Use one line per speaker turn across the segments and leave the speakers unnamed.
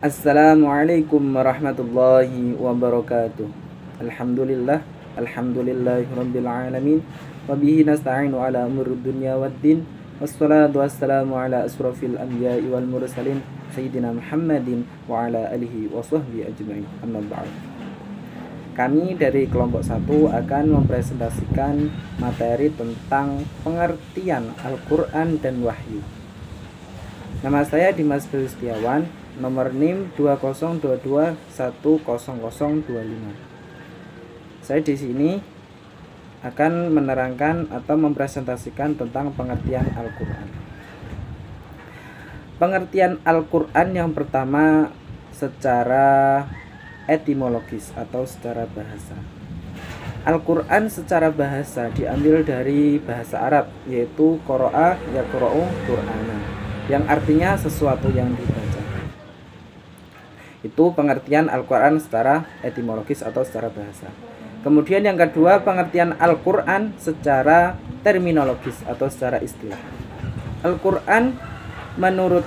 Assalamualaikum warahmatullahi wabarakatuh. Alhamdulillah, alhamdulillahirabbil alamin. Wabihi nasta'inu ala umurud dunya waddin. Wassalatu wassalamu ala asrofil anbiya'i wal mursalin Sayyidina Muhammadin wa ala alihi wa sahbihi ajma'in. Amma ba'd. Kami dari kelompok 1 akan mempresentasikan materi tentang pengertian Al-Quran dan Wahyu. Nama saya Dimas Setiawan, nomor NIM 2022100025. Saya di sini akan menerangkan atau mempresentasikan tentang pengertian Al-Quran. Pengertian Al-Quran yang pertama secara etimologis atau secara bahasa. Al-Quran secara bahasa diambil dari bahasa Arab, yaitu qara'a yaqra'u Qur'ana, yang artinya sesuatu yang dibaca. Itu pengertian Al-Quran secara etimologis atau secara bahasa. Kemudian yang kedua, pengertian Al-Quran secara terminologis atau secara istilah. Al-Quran menurut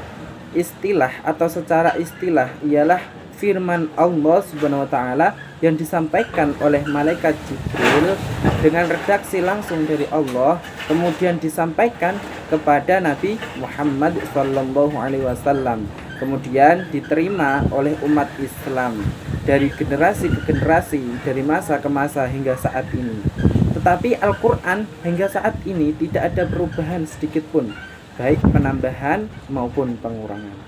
istilah atau secara istilah ialah firman Allah Subhanahu wa taala yang disampaikan oleh malaikat Jibril dengan redaksi langsung dari Allah, kemudian disampaikan kepada Nabi Muhammad SAW, kemudian diterima oleh umat Islam dari generasi ke generasi, dari masa ke masa hingga saat ini. Tetapi Al-Quran hingga saat ini tidak ada perubahan sedikit pun, baik penambahan maupun pengurangan.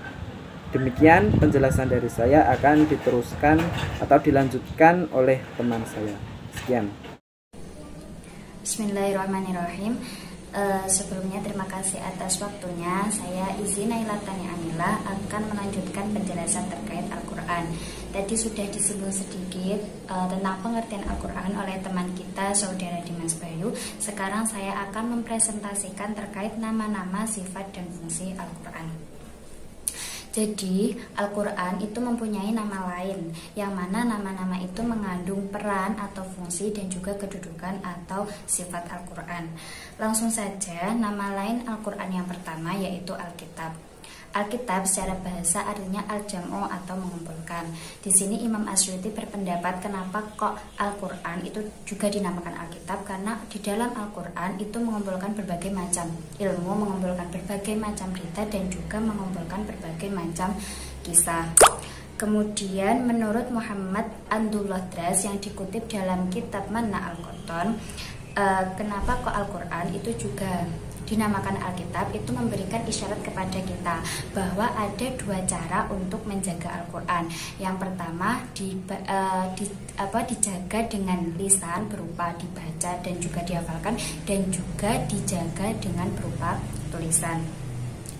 Demikian penjelasan dari saya, akan diteruskan atau dilanjutkan oleh teman saya. Sekian.
Bismillahirrahmanirrahim. Sebelumnya terima kasih atas waktunya. Saya izin Naila Tani Amila akan melanjutkan penjelasan terkait Al-Quran. Tadi sudah disinggung sedikit tentang pengertian Al-Quran oleh teman kita saudara Dimas Bayu. Sekarang saya akan mempresentasikan terkait nama-nama, sifat, dan fungsi Al-Quran. Jadi Al-Quran itu mempunyai nama lain, yang mana nama-nama itu mengandung peran atau fungsi dan juga kedudukan atau sifat Al-Quran. Langsung saja, nama lain Al-Quran yang pertama yaitu Alkitab. Alkitab secara bahasa artinya al-jam'u atau mengumpulkan. Di sini Imam Asyuti berpendapat kenapa kok Al-Quran itu juga dinamakan Alkitab, karena di dalam Al-Quran itu mengumpulkan berbagai macam ilmu, mengumpulkan berbagai macam berita, dan juga mengumpulkan berbagai macam kisah. Kemudian menurut Muhammad Andullah Dras yang dikutip dalam kitab Mana Al-Qotton, kenapa kok Al-Quran itu juga dinamakan Alkitab, itu memberikan isyarat kepada kita bahwa ada dua cara untuk menjaga Al-Quran. Yang pertama dijaga dengan lisan berupa dibaca dan juga dihafalkan, dan juga dijaga dengan berupa tulisan.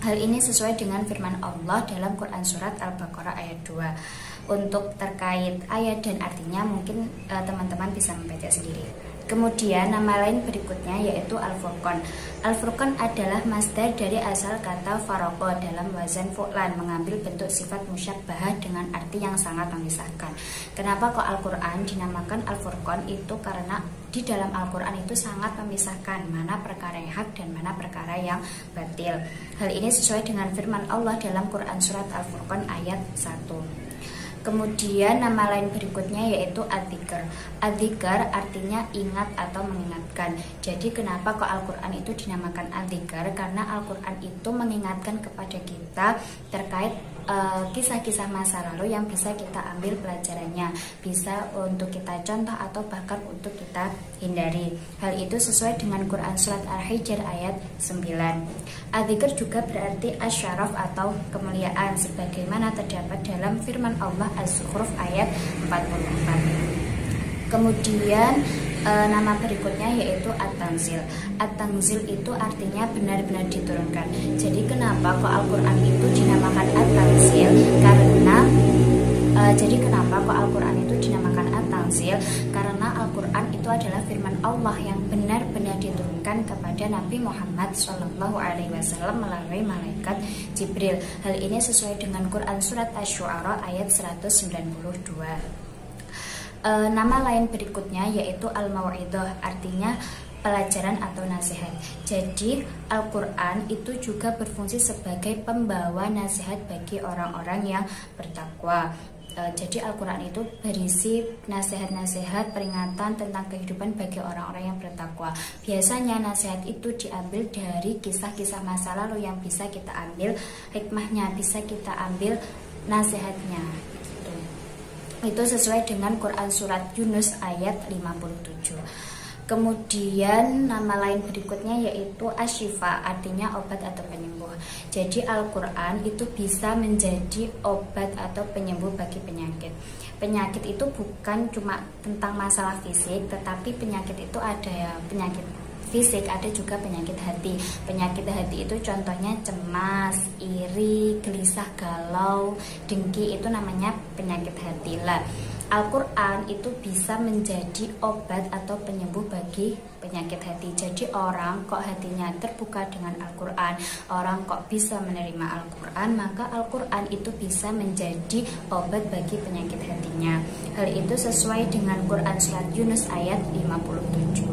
Hal ini sesuai dengan firman Allah dalam Quran Surat Al-Baqarah ayat 2. Untuk terkait ayat dan artinya mungkin teman-teman bisa membaca sendiri. Kemudian nama lain berikutnya yaitu Al-Furqan. Al-Furqan adalah masdar dari asal kata faraqo dalam wazan fu'lan, mengambil bentuk sifat musyabbahah dengan arti yang sangat memisahkan. Kenapa kok Al-Quran dinamakan Al-Furqan? Itu karena di dalam Al-Quran itu sangat memisahkan mana perkara yang hak dan mana perkara yang batil. Hal ini sesuai dengan firman Allah dalam Quran Surat Al-Furqan ayat 1. Kemudian nama lain berikutnya yaitu Adzikr. Adzikr artinya ingat atau mengingatkan. Jadi kenapa kok Al-Quran itu dinamakan Adzikr? Karena Al-Quran itu mengingatkan kepada kita terkait kisah-kisah masa lalu yang bisa kita ambil pelajarannya, bisa untuk kita contoh atau bahkan untuk kita hindari. Hal itu sesuai dengan Quran Surat Al-Hijr ayat 9. Adzikr juga berarti asyaraf atau kemuliaan, sebagaimana terdapat dalam firman Allah Az-Zukhruf ayat 44. Kemudian nama berikutnya yaitu At-Tanzil. At-Tanzil itu artinya benar-benar diturunkan. Jadi kenapa kok Al-Quran itu dinamakan At-Tanzil? Kenapa kok Al-Quran itu dinamakan At-Tanzil? Karena Al-Quran itu adalah firman Allah yang benar-benar diturunkan kepada Nabi Muhammad SAW melalui malaikat Jibril. Hal ini sesuai dengan Quran Surat Asy-Syu'ara ayat 192. Nama lain berikutnya yaitu Al-Mau'idhah, artinya pelajaran atau nasihat. Jadi Al-Quran itu juga berfungsi sebagai pembawa nasihat bagi orang-orang yang bertakwa. Jadi Al-Quran itu berisi nasihat-nasihat peringatan tentang kehidupan bagi orang-orang yang bertakwa. Biasanya nasihat itu diambil dari kisah-kisah masa lalu yang bisa kita ambil hikmahnya, bisa kita ambil nasihatnya. Itu sesuai dengan Quran surat Yunus ayat 57. Kemudian nama lain berikutnya yaitu asyifa, artinya obat atau penyembuh. Jadi Al-Quran itu bisa menjadi obat atau penyembuh bagi penyakit. Penyakit itu bukan cuma tentang masalah fisik, tetapi penyakit itu ada penyakit fisik, ada juga penyakit hati. Penyakit hati itu contohnya cemas, iri, gelisah, galau, dengki, itu namanya penyakit hati lah. Al-Quran itu bisa menjadi obat atau penyembuh bagi penyakit hati. Jadi orang kok hatinya terbuka dengan Al-Quran, orang kok bisa menerima Al-Quran, maka Al-Quran itu bisa menjadi obat bagi penyakit hatinya. Hal itu sesuai dengan Quran surat Yunus ayat 57.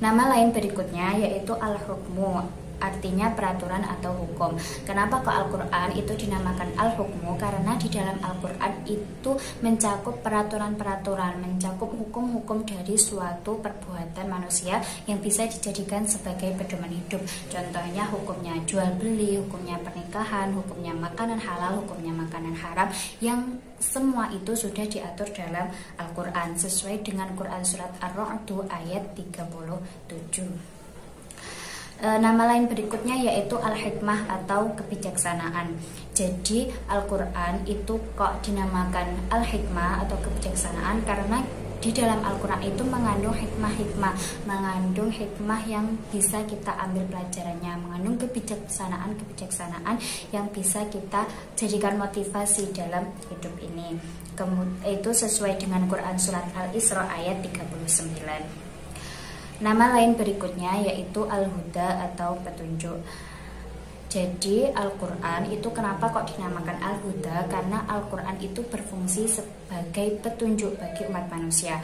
Nama lain berikutnya yaitu Al-Hukmu, artinya peraturan atau hukum. Kenapa kok Al-Quran itu dinamakan Al-Hukmu? Karena di dalam Al-Quran itu mencakup peraturan-peraturan, mencakup hukum-hukum dari suatu perbuatan manusia yang bisa dijadikan sebagai pedoman hidup. Contohnya hukumnya jual beli, hukumnya pernikahan, hukumnya makanan halal, hukumnya makanan haram, yang semua itu sudah diatur dalam Al-Quran sesuai dengan Quran surat Ar-Ra'd ayat 37. Nama lain berikutnya yaitu Al-Hikmah atau kebijaksanaan. Jadi Al-Quran itu kok dinamakan Al-Hikmah atau kebijaksanaan karena di dalam Al-Quran itu mengandung hikmah-hikmah, mengandung hikmah yang bisa kita ambil pelajarannya, mengandung kebijaksanaan yang bisa kita jadikan motivasi dalam hidup ini. Itu sesuai dengan Quran surat Al-Isra ayat 39. Nama lain berikutnya yaitu Al-Huda atau petunjuk. Jadi Al-Quran itu kenapa kok dinamakan Al-Huda? Karena Al-Quran itu berfungsi sebagai petunjuk bagi umat manusia.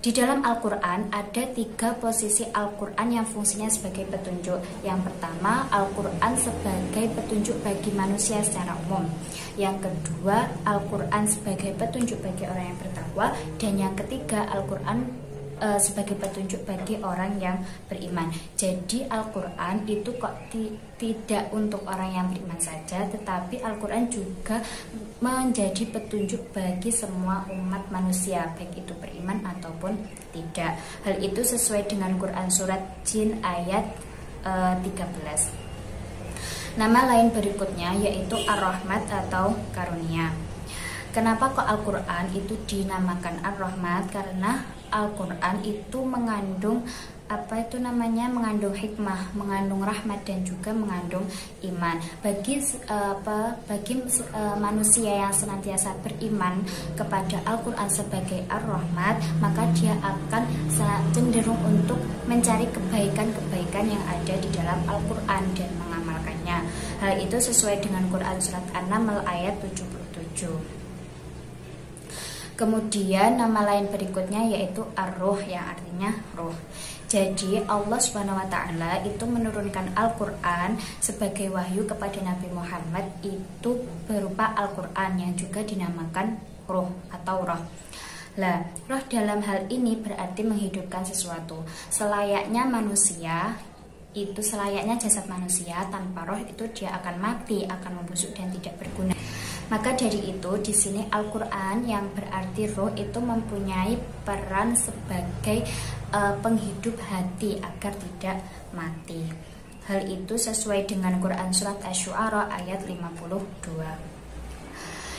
Di dalam Al-Quran ada 3 posisi Al-Quran yang fungsinya sebagai petunjuk. Yang pertama, Al-Quran sebagai petunjuk bagi manusia secara umum. Yang kedua, Al-Quran sebagai petunjuk bagi orang yang bertakwa. Dan yang ketiga, Al-Quran sebagai petunjuk bagi orang yang beriman. Jadi Al-Quran itu kok tidak untuk orang yang beriman saja, tetapi Al-Quran juga menjadi petunjuk bagi semua umat manusia, baik itu beriman ataupun tidak. Hal itu sesuai dengan Quran surat Jin ayat 13. Nama lain berikutnya yaitu Ar-Rahmat atau karunia. Kenapa kok Al-Quran itu dinamakan Ar-Rahmat? Karena Al-Quran itu mengandung mengandung hikmah, mengandung rahmat dan juga mengandung iman. Bagi manusia yang senantiasa beriman kepada Al-Quran sebagai Ar-Rahmat, maka dia akan cenderung untuk mencari kebaikan-kebaikan yang ada di dalam Al-Quran dan mengamalkannya. Hal itu sesuai dengan Quran surat An-Naml ayat 77. Kemudian nama lain berikutnya yaitu Ar-Ruh yang artinya ruh. Jadi Allah Subhanahu wa taala itu menurunkan Al-Qur'an sebagai wahyu kepada Nabi Muhammad itu berupa Al-Qur'an yang juga dinamakan ruh atau roh. Lah, roh dalam hal ini berarti menghidupkan sesuatu. Selayaknya manusia itu selayaknya jasad manusia tanpa roh itu dia akan mati, akan membusuk dan tidak berguna. Maka dari itu di sini Al-Qur'an yang berarti roh itu mempunyai peran sebagai penghidup hati agar tidak mati. Hal itu sesuai dengan Quran surat Asy-Syu'ara ayat 52.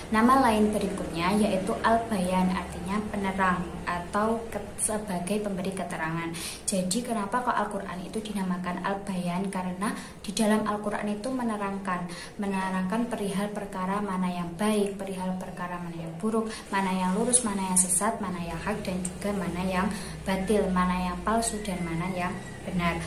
Nama lain berikutnya yaitu Al-Bayan, artinya penerang atau sebagai pemberi keterangan. Jadi kenapa kok Al-Quran itu dinamakan Al-Bayan? Karena di dalam Al-Quran itu menerangkan perihal perkara mana yang baik, perihal perkara mana yang buruk, mana yang lurus, mana yang sesat, mana yang hak, dan juga mana yang batil, mana yang palsu dan mana yang benar.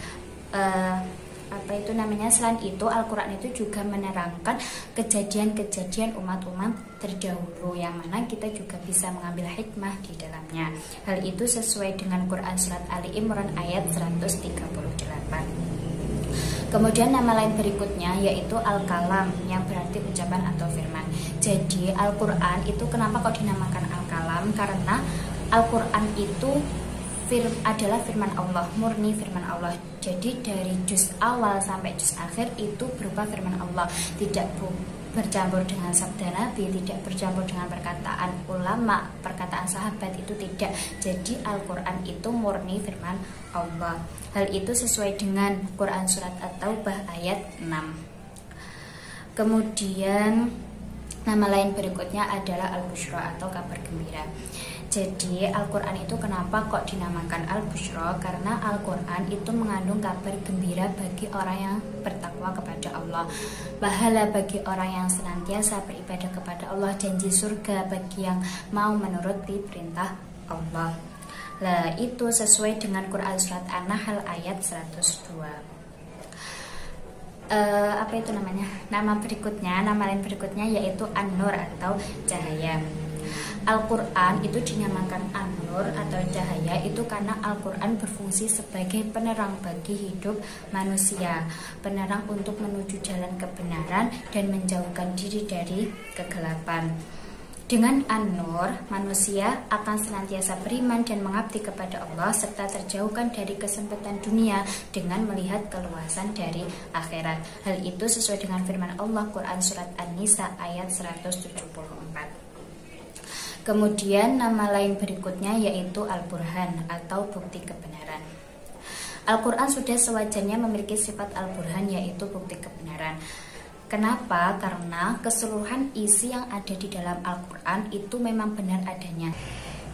Selain itu Al-Quran itu juga menerangkan kejadian-kejadian umat-umat terdahulu yang mana kita juga bisa mengambil hikmah di dalamnya. Hal itu sesuai dengan Quran Surat Ali Imran ayat 138. Kemudian nama lain berikutnya yaitu Al-Kalam, yang berarti ucapan atau firman. Jadi Al-Quran itu kenapa kok dinamakan Al-Kalam? Karena Al-Quran itu adalah firman Allah, murni firman Allah. Jadi dari juz awal sampai juz akhir itu berupa firman Allah, tidak bercampur dengan sabda Nabi, tidak bercampur dengan perkataan ulama, perkataan sahabat, itu tidak. Jadi Al-Quran itu murni firman Allah. Hal itu sesuai dengan Quran Surat At-Taubah ayat 6. Kemudian nama lain berikutnya adalah Al-Busyra atau kabar gembira. Jadi Al-Quran itu kenapa kok dinamakan Al-Busyra? Karena Al-Quran itu mengandung kabar gembira bagi orang yang bertakwa kepada Allah, pahala bagi orang yang senantiasa beribadah kepada Allah, janji surga bagi yang mau menuruti perintah Allah. Nah, itu sesuai dengan Quran Surat An-Nahl ayat 102. Nama lain berikutnya yaitu An-Nur atau cahaya. Al-Quran itu dinamakan An-Nur atau cahaya itu karena Al-Quran berfungsi sebagai penerang bagi hidup manusia, penerang untuk menuju jalan kebenaran dan menjauhkan diri dari kegelapan. Dengan An-Nur, manusia akan senantiasa beriman dan mengabdi kepada Allah serta terjauhkan dari kesempitan dunia dengan melihat keluasan dari akhirat. Hal itu sesuai dengan firman Allah Quran Surat An-Nisa ayat 174. Kemudian nama lain berikutnya yaitu Al-Burhan atau bukti kebenaran. Al-Quran sudah sewajarnya memiliki sifat Al-Burhan yaitu bukti kebenaran. Kenapa? Karena keseluruhan isi yang ada di dalam Al-Quran itu memang benar adanya.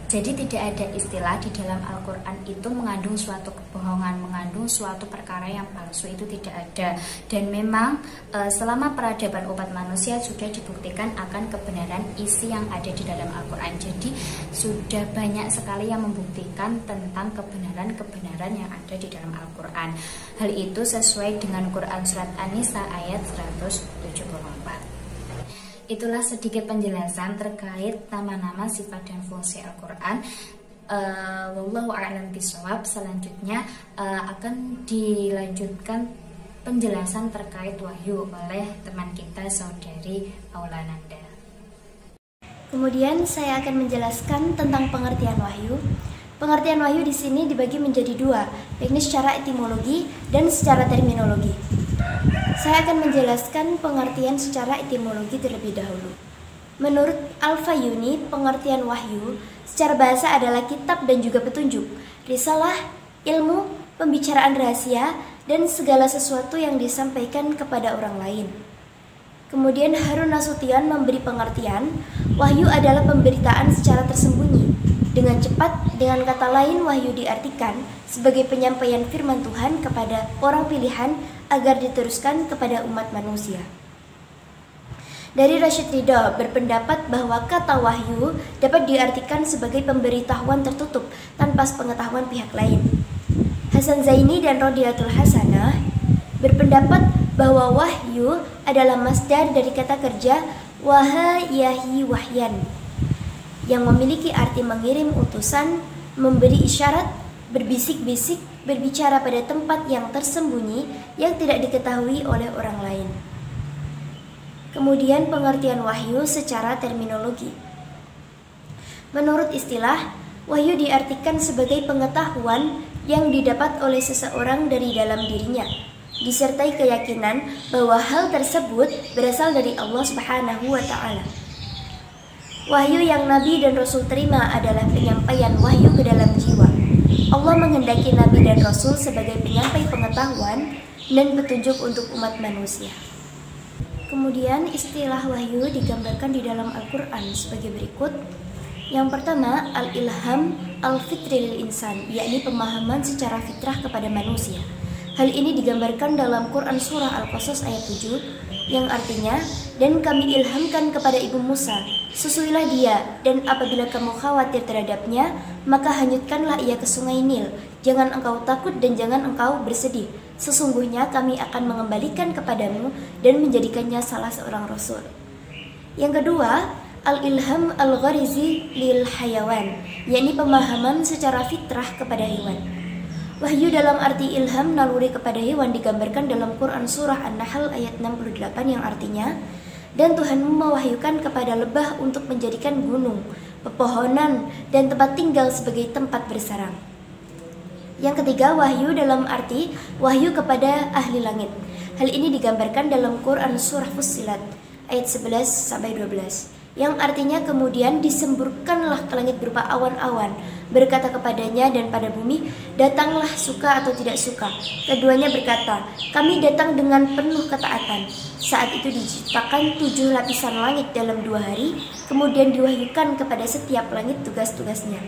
Jadi tidak ada istilah di dalam Al-Quran itu mengandung suatu kebohongan, mengandung suatu perkara yang palsu, itu tidak ada. Dan memang selama peradaban umat manusia sudah dibuktikan akan kebenaran isi yang ada di dalam Al-Quran. Jadi sudah banyak sekali yang membuktikan tentang kebenaran-kebenaran yang ada di dalam Al-Quran. Hal itu sesuai dengan Quran Surat An-Nisa ayat 174. Itulah sedikit penjelasan terkait nama-nama, sifat dan fungsi Al-Quran. Wallahu a'lam bishawab. Selanjutnya akan dilanjutkan penjelasan terkait wahyu oleh teman kita saudari Aulananda.
Kemudian saya akan menjelaskan tentang pengertian wahyu. Pengertian wahyu di sini dibagi menjadi dua, yakni secara etimologi dan secara terminologi. Saya akan menjelaskan pengertian secara etimologi terlebih dahulu. Menurut Al-Fayuni, pengertian wahyu secara bahasa adalah kitab dan juga petunjuk, risalah, ilmu, pembicaraan rahasia, dan segala sesuatu yang disampaikan kepada orang lain. Kemudian Harun Nasution memberi pengertian, wahyu adalah pemberitaan secara tersembunyi. Dengan cepat, dengan kata lain, wahyu diartikan sebagai penyampaian firman Tuhan kepada orang pilihan agar diteruskan kepada umat manusia. Dari Rashid Ridha berpendapat bahwa kata wahyu dapat diartikan sebagai pemberitahuan tertutup tanpa pengetahuan pihak lain. Hasan Zaini dan Rodiyatul Hasanah berpendapat bahwa wahyu adalah masdar dari kata kerja waha yahi wahyan, yang memiliki arti mengirim utusan, memberi isyarat, berbisik-bisik, berbicara pada tempat yang tersembunyi yang tidak diketahui oleh orang lain. Kemudian pengertian wahyu secara terminologi. Menurut istilah, wahyu diartikan sebagai pengetahuan yang didapat oleh seseorang dari dalam dirinya, disertai keyakinan bahwa hal tersebut berasal dari Allah Subhanahu wa Ta'ala. Wahyu yang Nabi dan Rasul terima adalah penyampaian wahyu ke dalam jiwa. Allah menghendaki Nabi dan Rasul sebagai penyampai pengetahuan dan petunjuk untuk umat manusia. Kemudian istilah wahyu digambarkan di dalam Al-Quran sebagai berikut. Yang pertama, al-ilham al-fitri lil insan, yakni pemahaman secara fitrah kepada manusia. Hal ini digambarkan dalam Quran Surah Al-Qasas ayat 7, yang artinya, dan kami ilhamkan kepada ibu Musa, susuilah dia, dan apabila kamu khawatir terhadapnya, maka hanyutkanlah ia ke sungai Nil. Jangan engkau takut dan jangan engkau bersedih. Sesungguhnya kami akan mengembalikan kepadamu dan menjadikannya salah seorang rasul. Yang kedua, al-ilham al-gharizi lil hayawan, yakni pemahaman secara fitrah kepada hewan. Wahyu dalam arti ilham naluri kepada hewan digambarkan dalam Quran surah An-Nahl ayat 68 yang artinya, dan Tuhanmu mewahyukan kepada lebah untuk menjadikan gunung, pepohonan, dan tempat tinggal sebagai tempat bersarang. Yang ketiga, wahyu dalam arti wahyu kepada ahli langit. Hal ini digambarkan dalam Quran surah Fussilat ayat 11-12 yang artinya kemudian disemburkanlah ke langit berupa awan-awan, berkata kepadanya dan pada bumi, datanglah suka atau tidak suka. Keduanya berkata, kami datang dengan penuh ketaatan. Saat itu diciptakan 7 lapisan langit dalam 2 hari, kemudian diwahyukan kepada setiap langit tugas-tugasnya.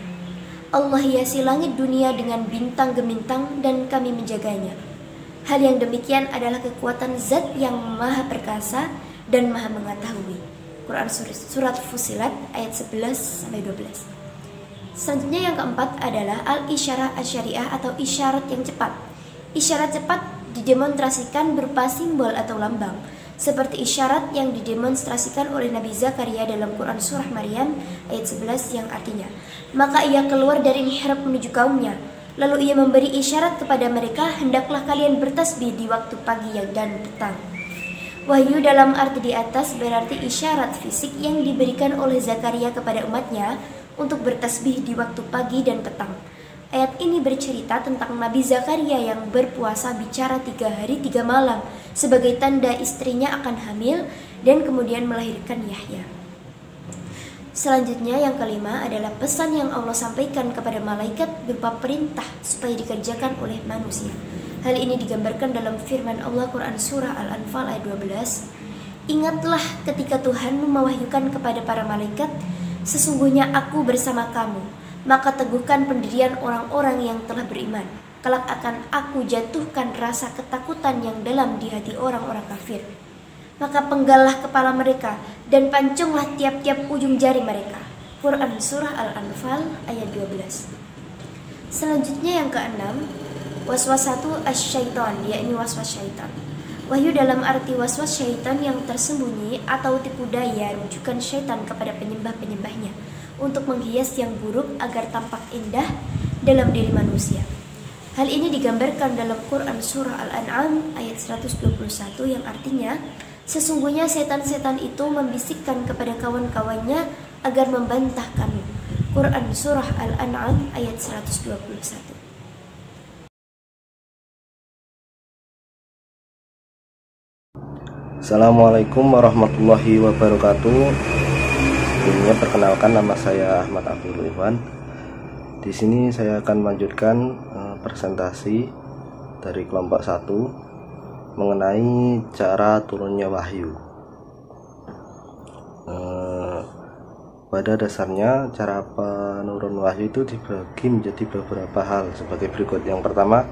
Allah hiasi langit dunia dengan bintang gemintang dan kami menjaganya. Hal yang demikian adalah kekuatan zat yang maha perkasa dan maha mengetahui. Quran surat Fussilat ayat 11-12. Selanjutnya yang keempat adalah al-isyarah asy-syariah atau isyarat yang cepat. Isyarat cepat didemonstrasikan berupa simbol atau lambang, seperti isyarat yang didemonstrasikan oleh Nabi Zakaria dalam Quran surah Maryam ayat 11 yang artinya, maka ia keluar dari mihrab menuju kaumnya, lalu ia memberi isyarat kepada mereka, hendaklah kalian bertasbih di waktu pagi dan petang. Wahyu dalam arti di atas berarti isyarat fisik yang diberikan oleh Zakaria kepada umatnya untuk bertasbih di waktu pagi dan petang. Ayat ini bercerita tentang Nabi Zakaria yang berpuasa bicara 3 hari 3 malam sebagai tanda istrinya akan hamil dan kemudian melahirkan Yahya. Selanjutnya yang kelima adalah pesan yang Allah sampaikan kepada malaikat berupa perintah supaya dikerjakan oleh manusia. Hal ini digambarkan dalam firman Allah Quran surah Al-Anfal ayat 12. Ingatlah ketika Tuhanmu mewahyukan kepada para malaikat, sesungguhnya aku bersama kamu, maka teguhkan pendirian orang-orang yang telah beriman. Kelak akan aku jatuhkan rasa ketakutan yang dalam di hati orang-orang kafir. Maka penggallah kepala mereka dan pancunglah tiap-tiap ujung jari mereka. Quran surah Al-Anfal ayat 12. Selanjutnya yang keenam, waswasatu asy-syaitan, yakni waswas syaitan. Wahyu dalam arti waswas syaitan yang tersembunyi atau tipu daya rujukan syaitan kepada penyembah-penyembahnya untuk menghias yang buruk agar tampak indah dalam diri manusia. Hal ini digambarkan dalam Quran surah Al-An'am ayat 121 yang artinya, sesungguhnya setan-setan itu membisikkan kepada kawan-kawannya agar membantah kamu. Quran surah Al-An'am ayat 121.
Assalamualaikum warahmatullahi wabarakatuh. Sebelumnya perkenalkan, nama saya Ahmad Abdul Iwan. Di sini saya akan melanjutkan presentasi dari kelompok 1 mengenai cara turunnya wahyu. Pada dasarnya cara penurun wahyu itu dibagi menjadi beberapa hal sebagai berikut. Yang pertama,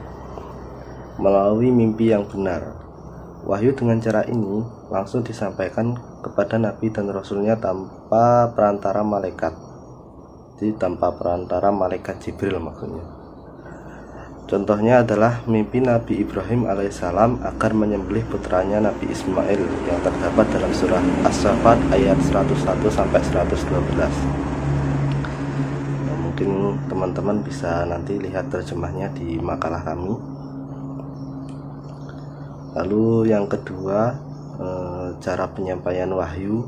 melalui mimpi yang benar. Wahyu dengan cara ini langsung disampaikan kepada Nabi dan Rasulnya tanpa perantara malaikat. Jadi tanpa perantara malaikat Jibril maksudnya. Contohnya adalah mimpi Nabi Ibrahim alaihissalam agar menyembelih putranya Nabi Ismail yang terdapat dalam surah As-Saffat ayat 101-112. Mungkin teman-teman bisa nanti lihat terjemahnya di makalah kami. Lalu yang kedua, cara penyampaian wahyu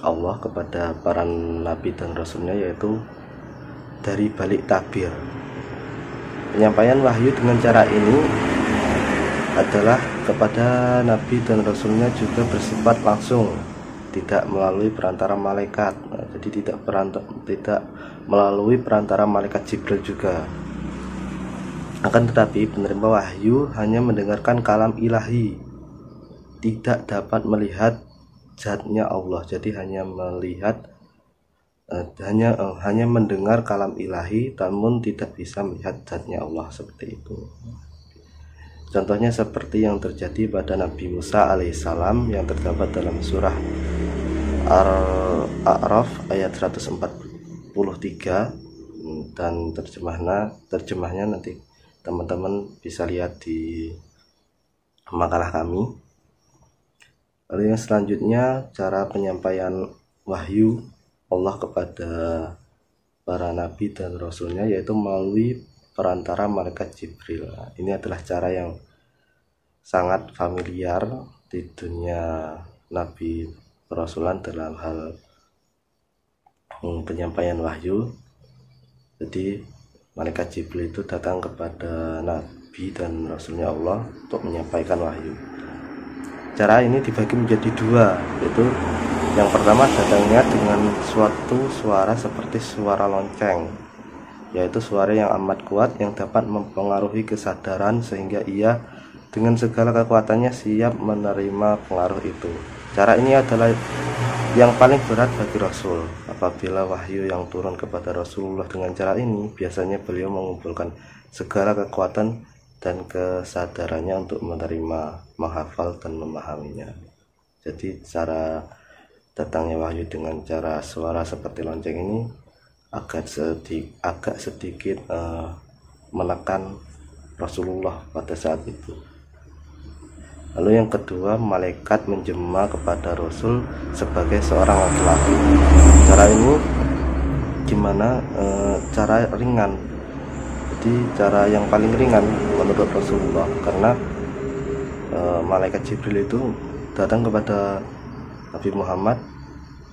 Allah kepada para nabi dan rasulnya yaitu dari balik tabir. Penyampaian wahyu dengan cara ini adalah kepada nabi dan rasulnya juga bersifat langsung, tidak melalui perantara malaikat. Jadi tidak melalui perantara malaikat Jibril juga. Akan tetapi penerima wahyu hanya mendengarkan kalam ilahi, tidak dapat melihat zatnya Allah. Jadi hanya melihat hanya mendengar kalam ilahi, namun tidak bisa melihat zatnya Allah, seperti itu. Contohnya seperti yang terjadi pada Nabi Musa alaihissalam yang terdapat dalam surah Al-A'raf ayat 143, dan terjemahnya nanti teman-teman bisa lihat di makalah kami. Lalu yang selanjutnya, cara penyampaian wahyu Allah kepada para nabi dan rasulnya, yaitu melalui perantara malaikat Jibril. Ini adalah cara yang sangat familiar di dunia nabi perrasulan dalam hal penyampaian wahyu. Jadi malaikat Jibril itu datang kepada nabi dan rasulnya Allah untuk menyampaikan wahyu. Cara ini dibagi menjadi dua, yaitu yang pertama datangnya dengan suatu suara seperti suara lonceng, yaitu suara yang amat kuat yang dapat mempengaruhi kesadaran sehingga ia dengan segala kekuatannya siap menerima pengaruh itu. Cara ini adalah yang paling berat bagi Rasul. Apabila wahyu yang turun kepada Rasulullah dengan cara ini, biasanya beliau mengumpulkan segala kekuatan dan kesadarannya untuk menerima, menghafal dan memahaminya. Jadi cara datangnya wahyu dengan cara suara seperti lonceng ini agak sedikit menekan Rasulullah pada saat itu. Lalu yang kedua, malaikat menjelma kepada Rasul sebagai seorang laki-laki. Cara ini gimana? Cara ringan. Jadi cara yang paling ringan menurut Rasulullah, karena malaikat Jibril itu datang kepada Nabi Muhammad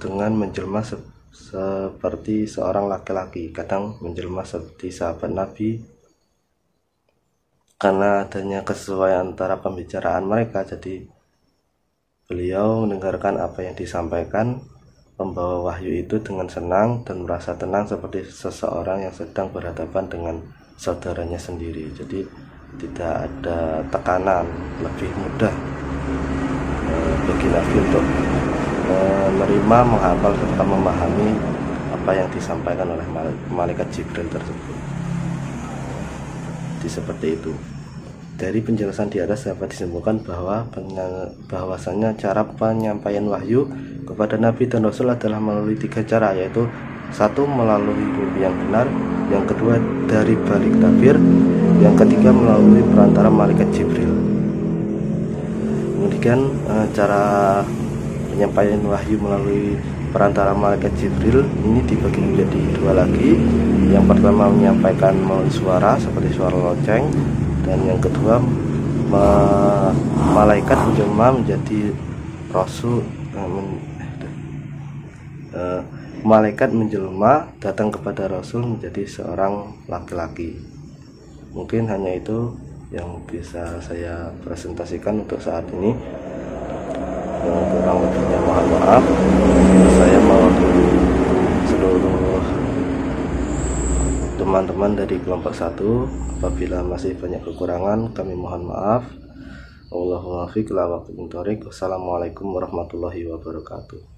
dengan menjelma seperti seorang laki-laki, kadang menjelma seperti sahabat Nabi. Karena adanya kesesuaian antara pembicaraan mereka, jadi beliau mendengarkan apa yang disampaikan pembawa wahyu itu dengan senang dan merasa tenang seperti seseorang yang sedang berhadapan dengan saudaranya sendiri. Jadi tidak ada tekanan, lebih mudah bagi Nabi untuk menerima, menghafal serta memahami apa yang disampaikan oleh malaikat Jibril tersebut. Seperti itu. Dari penjelasan di atas dapat disimpulkan bahwasanya cara penyampaian wahyu kepada Nabi dan Rasul adalah melalui 3 cara, yaitu 1. Melalui mimpi yang benar, yang kedua dari balik tabir, yang ketiga melalui perantara malaikat Jibril. Kemudian cara penyampaian wahyu melalui perantara malaikat Jibril ini dibagi menjadi 2 lagi. Yang pertama menyampaikan melalui suara seperti suara lonceng, dan yang kedua malaikat menjelma menjadi rasul. Malaikat menjelma datang kepada Rasul menjadi seorang laki-laki. Mungkin hanya itu yang bisa saya presentasikan untuk saat ini. Yang kurang lebihnya mohon maaf. Saya mewakili seluruh teman-teman dari kelompok 1. Apabila masih banyak kekurangan, kami mohon maaf. Wassalamualaikum warahmatullahi wabarakatuh.